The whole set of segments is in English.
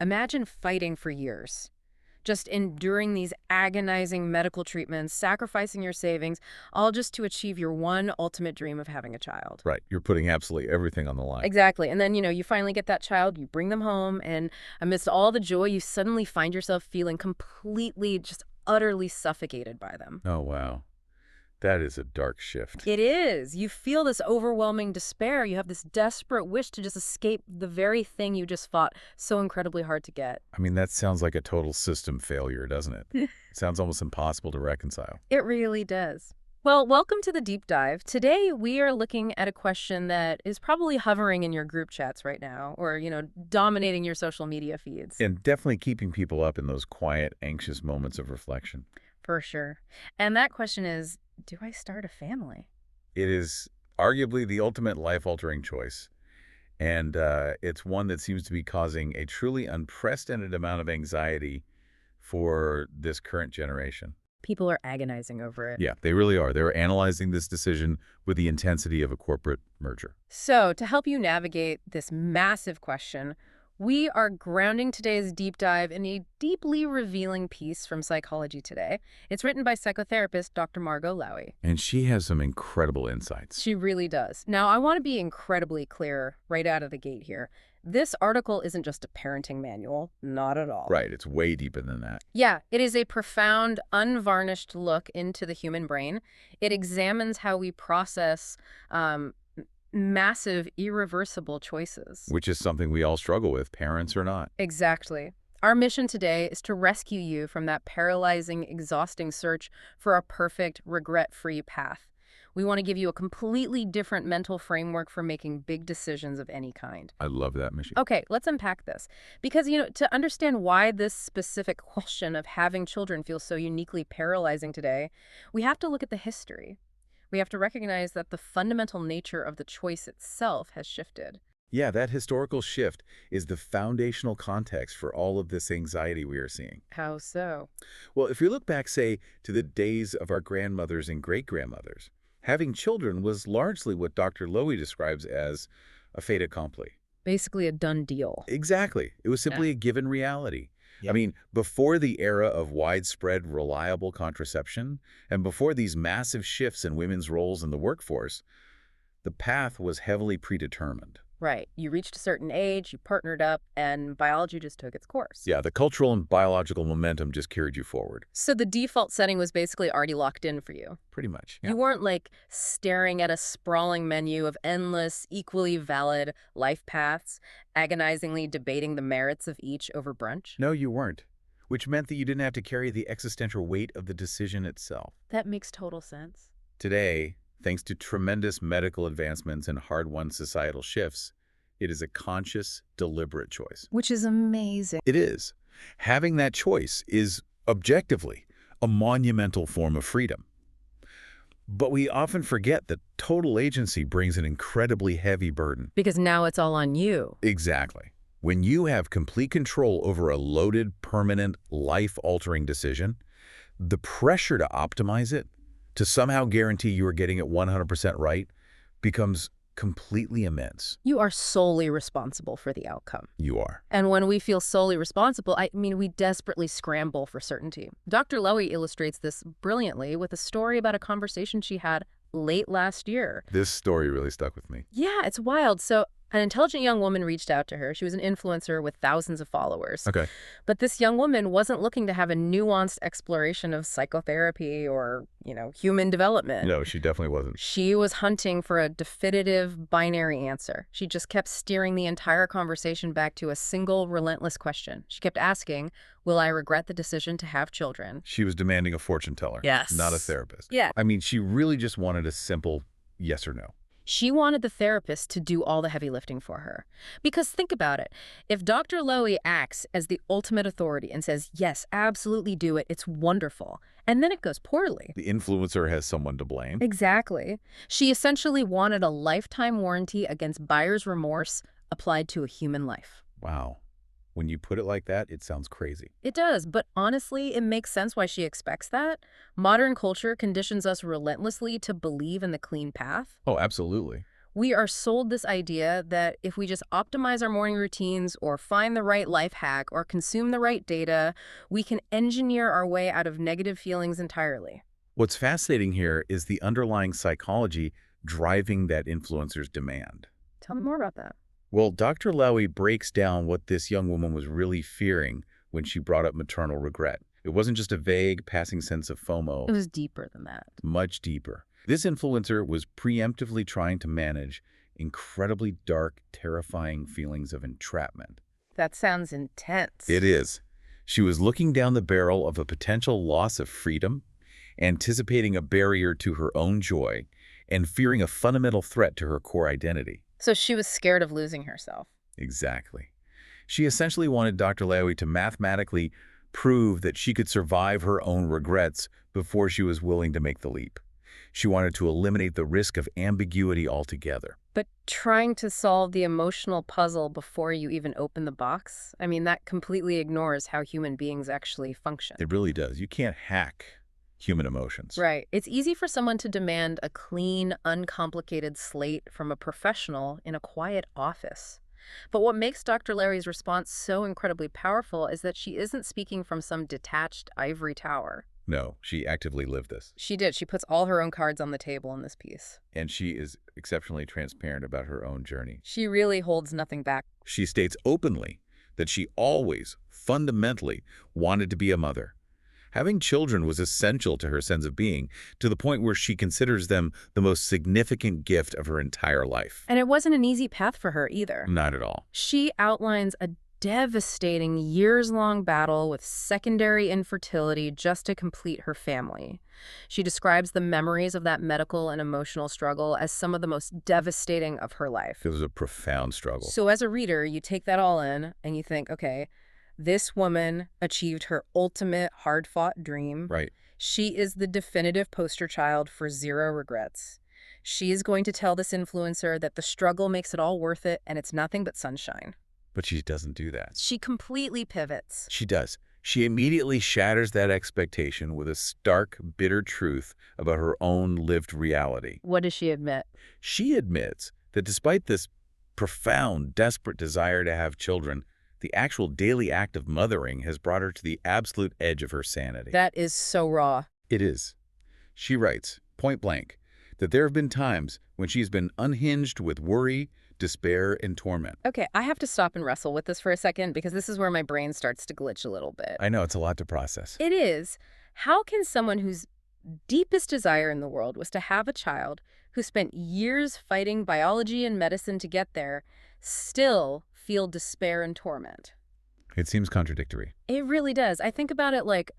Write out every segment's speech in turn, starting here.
Imagine fighting for years, just enduring these agonizing medical treatments, sacrificing your savings, all just to achieve your one ultimate dream of having a child. Right. You're putting absolutely everything on the line. Exactly. And then, you finally get that child, you bring them home, and amidst all the joy, you suddenly find yourself feeling completely, just utterly suffocated by them. Oh, wow. That is a dark shift. It is. You feel this overwhelming despair. You have this desperate wish to just escape the very thing you just fought so incredibly hard to get. I mean, that sounds like a total system failure, doesn't it? It sounds almost impossible to reconcile. It really does. Well, welcome to the deep dive. Today, we are looking at a question that is probably hovering in your group chats right now, or, dominating your social media feeds. And definitely keeping people up in those quiet, anxious moments of reflection. For sure. And that question is, do I start a family? It is arguably the ultimate life-altering choice. And it's one that seems to be causing a truly unprecedented amount of anxiety for this current generation. People are agonizing over it. Yeah, they really are. They're analyzing this decision with the intensity of a corporate merger. So, to help you navigate this massive question, we are grounding today's deep dive in a deeply revealing piece from Psychology Today. It's written by psychotherapist Dr. Margo Lowy. And she has some incredible insights. She really does. Now, I want to be incredibly clear right out of the gate here. This article isn't just a parenting manual. Not at all. Right. It's way deeper than that. Yeah, it is a profound, unvarnished look into the human brain. It examines how we process massive, irreversible choices. Which is something we all struggle with, parents or not. Exactly. Our mission today is to rescue you from that paralyzing, exhausting search for a perfect, regret-free path. We want to give you a completely different mental framework for making big decisions of any kind. I love that mission. Okay, let's unpack this. Because, to understand why this specific question of having children feels so uniquely paralyzing today, we have to look at the history. We have to recognize that the fundamental nature of the choice itself has shifted. Yeah, that historical shift is the foundational context for all of this anxiety we are seeing. How so? Well, if you look back, say, to the days of our grandmothers and great-grandmothers, having children was largely what Dr. Lowy describes as a fait accompli. Basically a done deal. Exactly. It was simply a given reality. I mean, before the era of widespread, reliable contraception, and before these massive shifts in women's roles in the workforce, the path was heavily predetermined. Right. You reached a certain age, you partnered up, and biology just took its course. Yeah, the cultural and biological momentum just carried you forward. So the default setting was basically already locked in for you. Pretty much. You weren't staring at a sprawling menu of endless, equally valid life paths, agonizingly debating the merits of each over brunch. No, you weren't, which meant that you didn't have to carry the existential weight of the decision itself. That makes total sense. Today, thanks to tremendous medical advancements and hard-won societal shifts, it is a conscious, deliberate choice. Which is amazing. It is. Having that choice is, objectively, a monumental form of freedom. But we often forget that total agency brings an incredibly heavy burden. Because now it's all on you. Exactly. When you have complete control over a loaded, permanent, life-altering decision, the pressure to optimize it, to somehow guarantee you are getting it 100% right, becomes completely immense. You are solely responsible for the outcome. You are. And when we feel solely responsible, we desperately scramble for certainty. Dr. Lowy illustrates this brilliantly with a story about a conversation she had late last year. This story really stuck with me. Yeah, it's wild. So an intelligent young woman reached out to her. She was an influencer with thousands of followers. Okay. But this young woman wasn't looking to have a nuanced exploration of psychotherapy or, human development. No, she definitely wasn't. She was hunting for a definitive binary answer. She just kept steering the entire conversation back to a single relentless question. She kept asking, will I regret the decision to have children? She was demanding a fortune teller. Yes. Not a therapist. Yeah. She really just wanted a simple yes or no. She wanted the therapist to do all the heavy lifting for her. Because think about it. If Dr. Lowy acts as the ultimate authority and says, yes, absolutely do it, it's wonderful, and then it goes poorly. The influencer has someone to blame. Exactly. She essentially wanted a lifetime warranty against buyer's remorse applied to a human life. Wow. When you put it like that, it sounds crazy. It does, but honestly, it makes sense why she expects that. Modern culture conditions us relentlessly to believe in the clean path. Oh, absolutely. We are sold this idea that if we just optimize our morning routines or find the right life hack or consume the right data, we can engineer our way out of negative feelings entirely. What's fascinating here is the underlying psychology driving that influencer's demand. Tell me more about that. Well, Dr. Lowy breaks down what this young woman was really fearing when she brought up maternal regret. It wasn't just a vague, passing sense of FOMO, It was deeper than that. much deeper. This influencer was preemptively trying to manage incredibly dark, terrifying feelings of entrapment. That sounds intense. It is. She was looking down the barrel of a potential loss of freedom, anticipating a barrier to her own joy, and fearing a fundamental threat to her core identity. So she was scared of losing herself. Exactly. She essentially wanted Dr. Lowy to mathematically prove that she could survive her own regrets before she was willing to make the leap. She wanted to eliminate the risk of ambiguity altogether. But trying to solve the emotional puzzle before you even open the box, I mean, that completely ignores how human beings actually function. It really does. You can't hack human emotions. Right. It's easy for someone to demand a clean, uncomplicated slate from a professional in a quiet office. But what makes Dr. Larry's response so incredibly powerful is that she isn't speaking from some detached ivory tower. No, she actively lived this. She did. She puts all her own cards on the table in this piece. And she is exceptionally transparent about her own journey. She really holds nothing back. She states openly that she always, fundamentally, wanted to be a mother. Having children was essential to her sense of being, to the point where she considers them the most significant gift of her entire life. And it wasn't an easy path for her either. Not at all. She outlines a devastating years-long battle with secondary infertility just to complete her family. She describes the memories of that medical and emotional struggle as some of the most devastating of her life. It was a profound struggle. So as a reader, you take that all in and you think, okay, this woman achieved her ultimate hard-fought dream. Right. She is the definitive poster child for zero regrets. She is going to tell this influencer that the struggle makes it all worth it and it's nothing but sunshine. But she doesn't do that. She completely pivots. She does. She immediately shatters that expectation with a stark, bitter truth about her own lived reality. What does she admit? She admits that despite this profound, desperate desire to have children, the actual daily act of mothering has brought her to the absolute edge of her sanity. That is so raw. It is. She writes, point blank, that there have been times when she's been unhinged with worry, despair, and torment. Okay, I have to stop and wrestle with this for a second because this is where my brain starts to glitch a little bit. I know, it's a lot to process. It is. How can someone whose deepest desire in the world was to have a child, who spent years fighting biology and medicine to get there, still feel despair and torment? It seems contradictory. It really does. I think about it like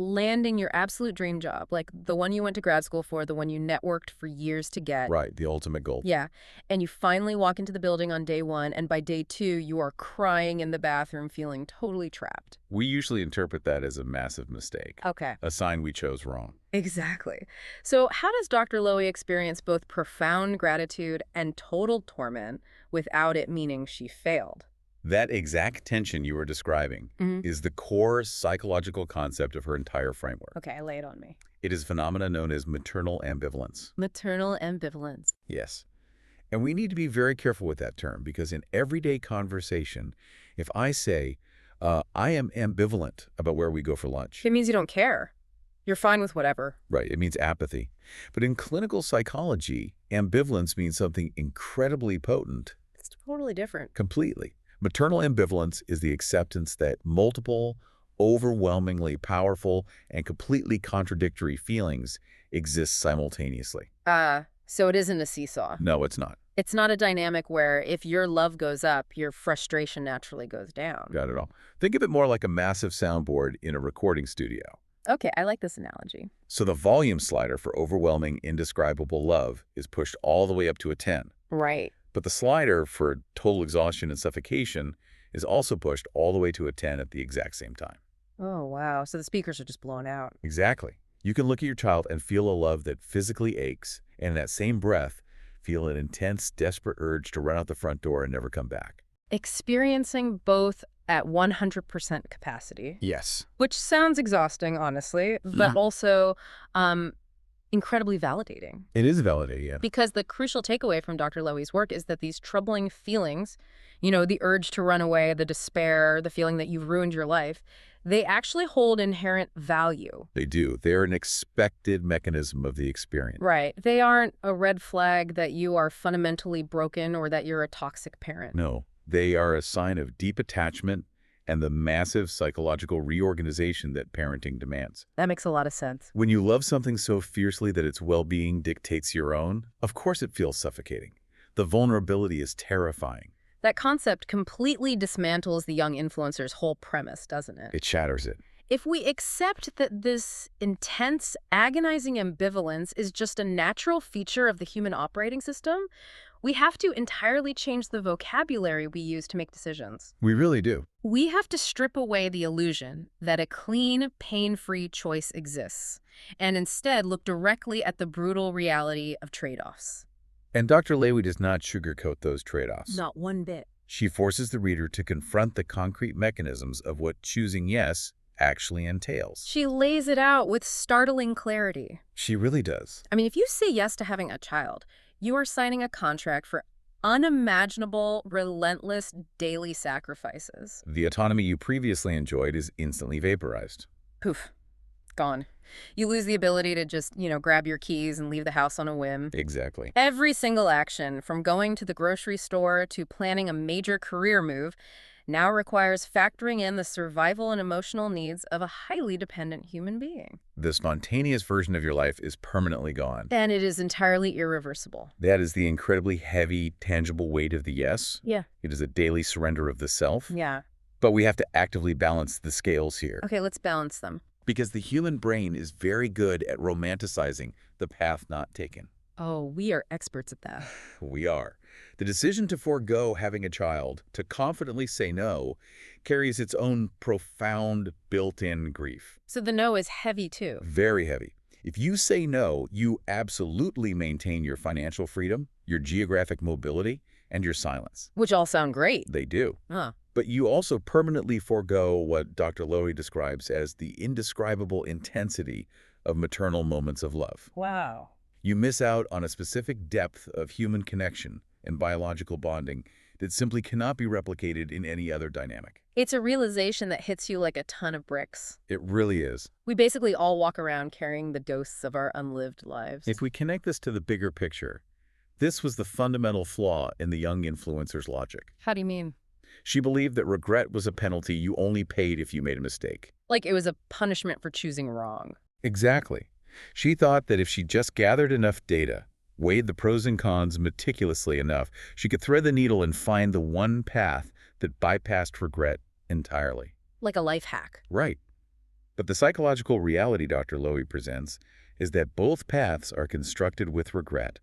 landing your absolute dream job, like the one you went to grad school for, the one you networked for years to get. Right, the ultimate goal. Yeah. And you finally walk into the building on day one, and by day two, you are crying in the bathroom, feeling totally trapped. We usually interpret that as a massive mistake. Okay. A sign we chose wrong. Exactly. So how does Dr. Lowy experience both profound gratitude and total torment without it meaning she failed? That exact tension you were describing is the core psychological concept of her entire framework. Okay, lay it on me. It is a phenomena known as maternal ambivalence. Maternal ambivalence. Yes. And we need to be very careful with that term because in everyday conversation, if I say, I am ambivalent about where we go for lunch. It means you don't care. You're fine with whatever. Right, it means apathy. But in clinical psychology, ambivalence means something incredibly potent. It's totally different. Completely. Maternal ambivalence is the acceptance that multiple, overwhelmingly powerful, and completely contradictory feelings exist simultaneously. So it isn't a seesaw. No, it's not. It's not a dynamic where if your love goes up, your frustration naturally goes down. Got it all. Think of it more like a massive soundboard in a recording studio. Okay, I like this analogy. So the volume slider for overwhelming, indescribable love is pushed all the way up to a 10. Right. But the slider for total exhaustion and suffocation is also pushed all the way to a 10 at the exact same time. Oh, wow. So the speakers are just blown out. Exactly. You can look at your child and feel a love that physically aches, and in that same breath, feel an intense, desperate urge to run out the front door and never come back. Experiencing both at 100% capacity. Yes. Which sounds exhausting, honestly, but also incredibly validating. It is validating, yeah. Because the crucial takeaway from Dr. Lowy's work is that these troubling feelings, the urge to run away, the despair, the feeling that you've ruined your life, they actually hold inherent value. They do. They're an expected mechanism of the experience. Right. They aren't a red flag that you are fundamentally broken or that you're a toxic parent. No, they are a sign of deep attachment and the massive psychological reorganization that parenting demands. That makes a lot of sense. When you love something so fiercely that its well-being dictates your own, of course it feels suffocating. The vulnerability is terrifying. That concept completely dismantles the young influencer's whole premise, doesn't it? It shatters it. If we accept that this intense, agonizing ambivalence is just a natural feature of the human operating system, we have to entirely change the vocabulary we use to make decisions. We really do. We have to strip away the illusion that a clean, pain-free choice exists, and instead look directly at the brutal reality of trade-offs. And Dr. Lowy does not sugarcoat those trade-offs. Not one bit. She forces the reader to confront the concrete mechanisms of what choosing yes actually entails. She lays it out with startling clarity. She really does. I mean, if you say yes to having a child, you are signing a contract for unimaginable, relentless daily sacrifices. The autonomy you previously enjoyed is instantly vaporized. Poof. Gone. You lose the ability to just, grab your keys and leave the house on a whim. Exactly. Every single action, from going to the grocery store to planning a major career move, now requires factoring in the survival and emotional needs of a highly dependent human being. The spontaneous version of your life is permanently gone. And it is entirely irreversible. That is the incredibly heavy, tangible weight of the yes. Yeah. It is a daily surrender of the self. Yeah. But we have to actively balance the scales here. Okay, let's balance them. Because the human brain is very good at romanticizing the path not taken. Oh, we are experts at that. We are. The decision to forego having a child, to confidently say no, carries its own profound built-in grief. So the no is heavy, too. Very heavy. If you say no, you absolutely maintain your financial freedom, your geographic mobility, and your silence. Which all sound great. They do. Huh. But you also permanently forego what Dr. Lowy describes as the indescribable intensity of maternal moments of love. Wow. You miss out on a specific depth of human connection and biological bonding that simply cannot be replicated in any other dynamic. It's a realization that hits you like a ton of bricks. It really is. We basically all walk around carrying the ghosts of our unlived lives. If we connect this to the bigger picture, this was the fundamental flaw in the young influencer's logic. How do you mean? She believed that regret was a penalty you only paid if you made a mistake. Like it was a punishment for choosing wrong. Exactly. She thought that if she just gathered enough data, weighed the pros and cons meticulously enough, she could thread the needle and find the one path that bypassed regret entirely. Like a life hack. Right. But the psychological reality Dr. Lowy presents is that both paths are constructed with regret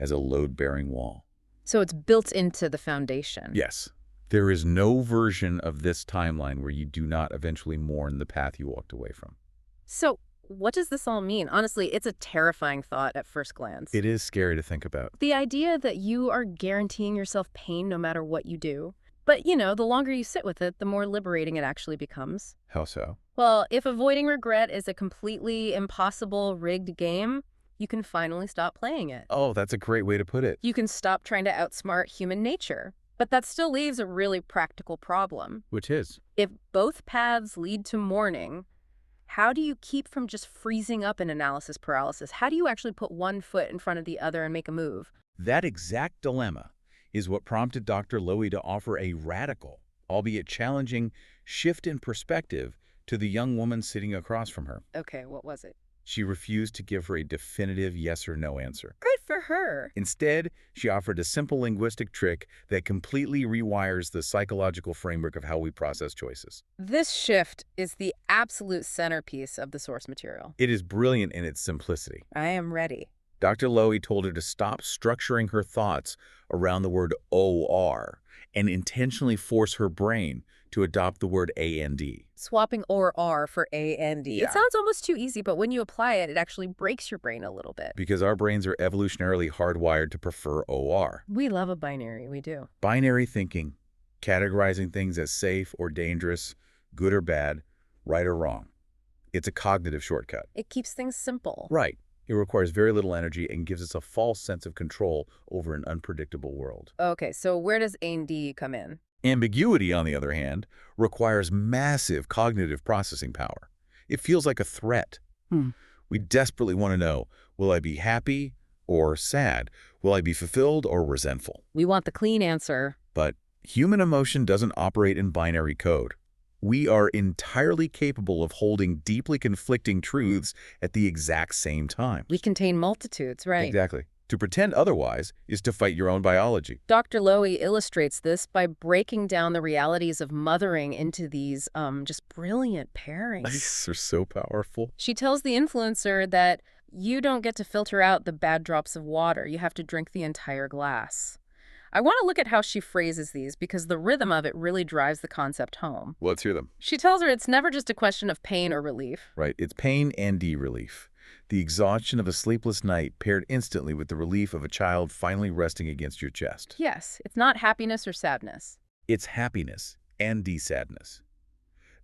as a load-bearing wall. So it's built into the foundation. Yes. There is no version of this timeline where you do not eventually mourn the path you walked away from. So what does this all mean? Honestly, it's a terrifying thought at first glance. It is scary to think about. The idea that you are guaranteeing yourself pain no matter what you do. But, the longer you sit with it, the more liberating it actually becomes. How so? Well, if avoiding regret is a completely impossible, rigged game, you can finally stop playing it. Oh, that's a great way to put it. You can stop trying to outsmart human nature. But that still leaves a really practical problem. Which is? If both paths lead to mourning, how do you keep from just freezing up in analysis paralysis? How do you actually put one foot in front of the other and make a move? That exact dilemma is what prompted Dr. Lowy to offer a radical, albeit challenging, shift in perspective to the young woman sitting across from her. Okay, what was it? She refused to give her a definitive yes or no answer. Good for her. Instead, she offered a simple linguistic trick that completely rewires the psychological framework of how we process choices. This shift is the absolute centerpiece of the source material. It is brilliant in its simplicity. I am ready. Dr. Lowy told her to stop structuring her thoughts around the word OR and intentionally force her brain to adopt the word AND. Swapping or R for A and D. Yeah. It sounds almost too easy, but when you apply it, it actually breaks your brain a little bit. Because our brains are evolutionarily hardwired to prefer OR. We love a binary, we do. Binary thinking, categorizing things as safe or dangerous, good or bad, right or wrong. It's a cognitive shortcut. It keeps things simple. Right. It requires very little energy and gives us a false sense of control over an unpredictable world. Okay, so where does A&D come in? Ambiguity, on the other hand, requires massive cognitive processing power. It feels like a threat. Hmm. We desperately want to know, will I be happy or sad? Will I be fulfilled or resentful? We want the clean answer. But human emotion doesn't operate in binary code. We are entirely capable of holding deeply conflicting truths at the exact same time. We contain multitudes, right? Exactly. To pretend otherwise is to fight your own biology. Dr. Lowy illustrates this by breaking down the realities of mothering into these just brilliant pairings. These are so powerful. She tells the influencer that you don't get to filter out the bad drops of water. You have to drink the entire glass. I want to look at how she phrases these because the rhythm of it really drives the concept home. Let's hear them. She tells her it's never just a question of pain or relief. Right. It's pain and relief. The exhaustion of a sleepless night paired instantly with the relief of a child finally resting against your chest. Yes, it's not happiness or sadness. It's happiness and sadness.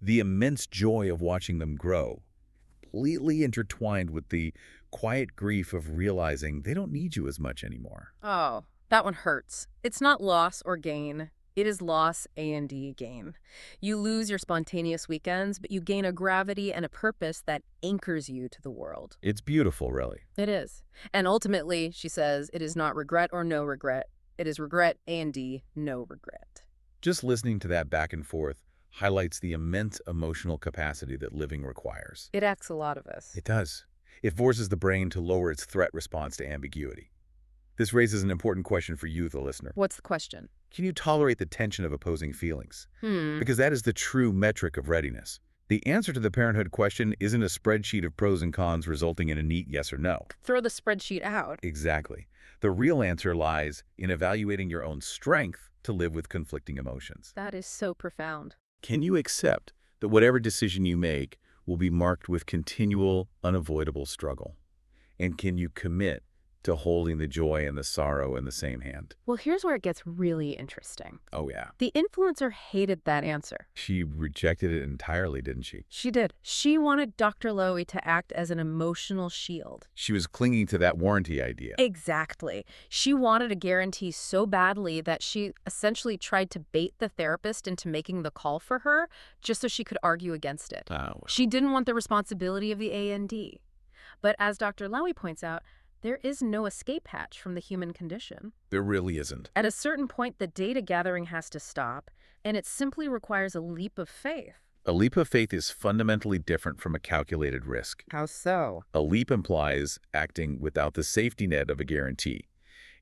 The immense joy of watching them grow, completely intertwined with the quiet grief of realizing they don't need you as much anymore. Oh, that one hurts. It's not loss or gain. It is loss and gain. You lose your spontaneous weekends, but you gain a gravity and a purpose that anchors you to the world. It's beautiful, really. It is. And ultimately, she says, it is not regret or no regret. It is regret and no regret. Just listening to that back and forth highlights the immense emotional capacity that living requires. It asks a lot of us. It does. It forces the brain to lower its threat response to ambiguity. This raises an important question for you, the listener. What's the question? Can you tolerate the tension of opposing feelings? Hmm. Because that is the true metric of readiness. The answer to the parenthood question isn't a spreadsheet of pros and cons resulting in a neat yes or no. Throw the spreadsheet out. Exactly. The real answer lies in evaluating your own strength to live with conflicting emotions. That is so profound. Can you accept that whatever decision you make will be marked with continual, unavoidable struggle? And can you commit to holding the joy and the sorrow in the same hand? Well, here's where it gets really interesting. Oh, yeah. The influencer hated that answer. She rejected it entirely, didn't she? She did. She wanted Dr. Lowy to act as an emotional shield. She was clinging to that warranty idea. Exactly. She wanted a guarantee so badly that she essentially tried to bait the therapist into making the call for her just so she could argue against it. Oh. She didn't want the responsibility of the A&D. But as Dr. Lowy points out, there is no escape hatch from the human condition. There really isn't. At a certain point, the data gathering has to stop, and it simply requires a leap of faith. A leap of faith is fundamentally different from a calculated risk. How so? A leap implies acting without the safety net of a guarantee.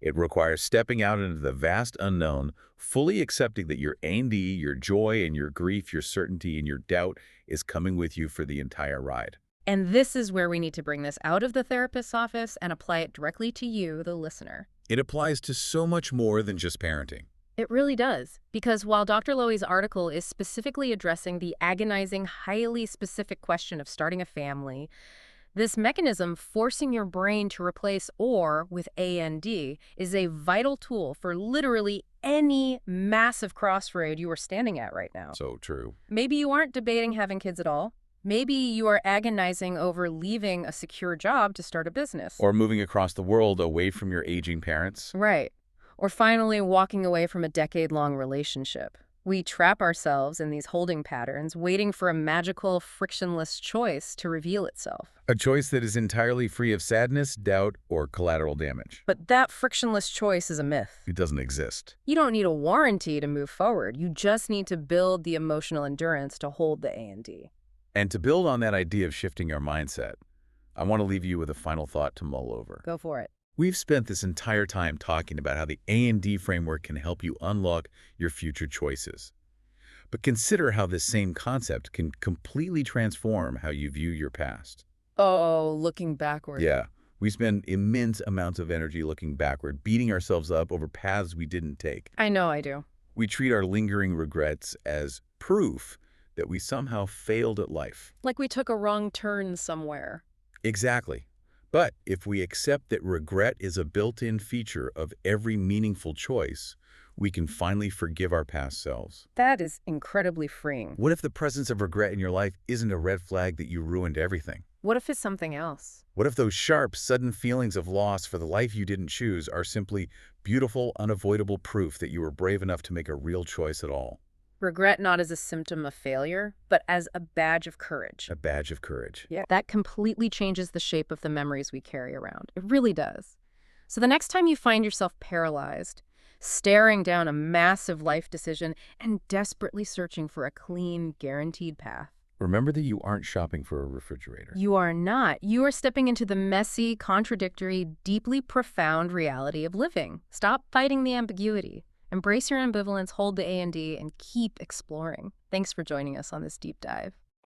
It requires stepping out into the vast unknown, fully accepting that your A&D, your joy and your grief, your certainty and your doubt is coming with you for the entire ride. And this is where we need to bring this out of the therapist's office and apply it directly to you, the listener. It applies to so much more than just parenting. It really does, because while Dr. Lowy's article is specifically addressing the agonizing, highly specific question of starting a family, this mechanism forcing your brain to replace or with A&D is a vital tool for literally any massive crossroad you are standing at right now. So true. Maybe you aren't debating having kids at all. Maybe you are agonizing over leaving a secure job to start a business. Or moving across the world away from your aging parents. Right. Or finally walking away from a decade-long relationship. We trap ourselves in these holding patterns, waiting for a magical, frictionless choice to reveal itself. A choice that is entirely free of sadness, doubt, or collateral damage. But that frictionless choice is a myth. It doesn't exist. You don't need a warranty to move forward. You just need to build the emotional endurance to hold the A&D. And to build on that idea of shifting our mindset, I want to leave you with a final thought to mull over. Go for it. We've spent this entire time talking about how the A&D framework can help you unlock your future choices. But consider how this same concept can completely transform how you view your past. Oh, looking backward. Yeah, we spend immense amounts of energy looking backward, beating ourselves up over paths we didn't take. I know I do. We treat our lingering regrets as proof that we somehow failed at life. Like we took a wrong turn somewhere. Exactly. But if we accept that regret is a built-in feature of every meaningful choice, we can finally forgive our past selves. That is incredibly freeing. What if the presence of regret in your life isn't a red flag that you ruined everything? What if it's something else? What if those sharp, sudden feelings of loss for the life you didn't choose are simply beautiful, unavoidable proof that you were brave enough to make a real choice at all? Regret not as a symptom of failure, but as a badge of courage. A badge of courage. Yeah. That completely changes the shape of the memories we carry around. It really does. So the next time you find yourself paralyzed, staring down a massive life decision and desperately searching for a clean, guaranteed path, Remember that you aren't shopping for a refrigerator. you are not. You are stepping into the messy, contradictory, deeply profound reality of living. Stop fighting the ambiguity. Embrace your ambivalence, hold the A and D, and keep exploring. Thanks for joining us on this deep dive.